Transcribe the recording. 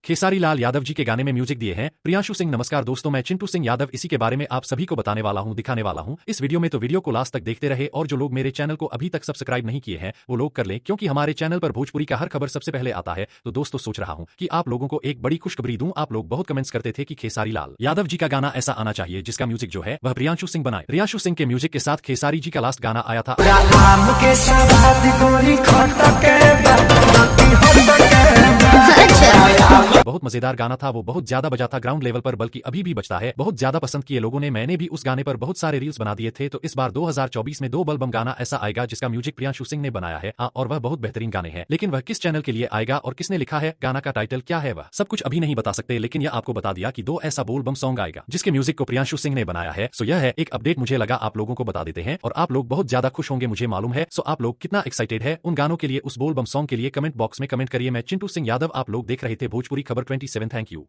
खेसारी लाल यादव जी के गाने में म्यूजिक दिए हैं प्रियांशु सिंह। नमस्कार दोस्तों, मैं चिंटू सिंह यादव इसी के बारे में आप सभी को बताने वाला हूं, दिखाने वाला हूं इस वीडियो में। तो वीडियो को लास्ट तक देखते रहे और जो लोग मेरे चैनल को अभी तक सब्सक्राइब नहीं किए हैं वो लोग कर लें, क्योंकि हमारे चैनल पर भोजपुरी का हर खबर सबसे पहले आता है। तो दोस्तों सोच रहा हूं कि आप लोगों को एक बड़ी खुशखबरी दूं। आप लोग बहुत कमेंट्स करते थे कि खेसारी लाल यादव जी का गाना ऐसा आना चाहिए जिसका म्यूजिक जो है वह प्रियांशु सिंह बनाए। प्रियांशु सिंह के म्यूजिक के साथ खेसारी जी का लास्ट गाना आया था। बहुत मजेदार गाना था, वो बहुत ज्यादा बजा था ग्राउंड लेवल पर, बल्कि अभी भी बजता है। बहुत ज्यादा पसंद किए लोगों ने, मैंने भी उस गाने पर बहुत सारे रील्स बना दिए थे। तो इस बार 2024 में दो बम गाना ऐसा आएगा जिसका म्यूजिक प्रियांशु सिंह ने बनाया है। और वह बहुत बेहतरीन गाने हैं, लेकिन वह किस चैनल के लिए आएगा और किसने लिखा है, गाना का टाइटल क्या है, वह सब कुछ अभी नहीं बता सकते। लेकिन यह आपको बता दिया कि दो ऐसा बोल बम सॉन्ग आएगा जिसके म्यूजिक को प्रियांशु सिंह ने बनाया है। सो यह है एक अपडेट, मुझे लगा आप लोगों को बता देते हैं और आप लोग बहुत ज्यादा खुश होंगे, मुझे मालूम है। सो आप लोग कितना एक्साइटेड है उन गानों के लिए, उस बोल बम सॉन्ग के लिए, कमेंट बॉक्स में कमेंट करिए। मैं चिंटू सिंह यादव, आप लोग देख रहे थे भोजपुरी खबर 27। Thank you.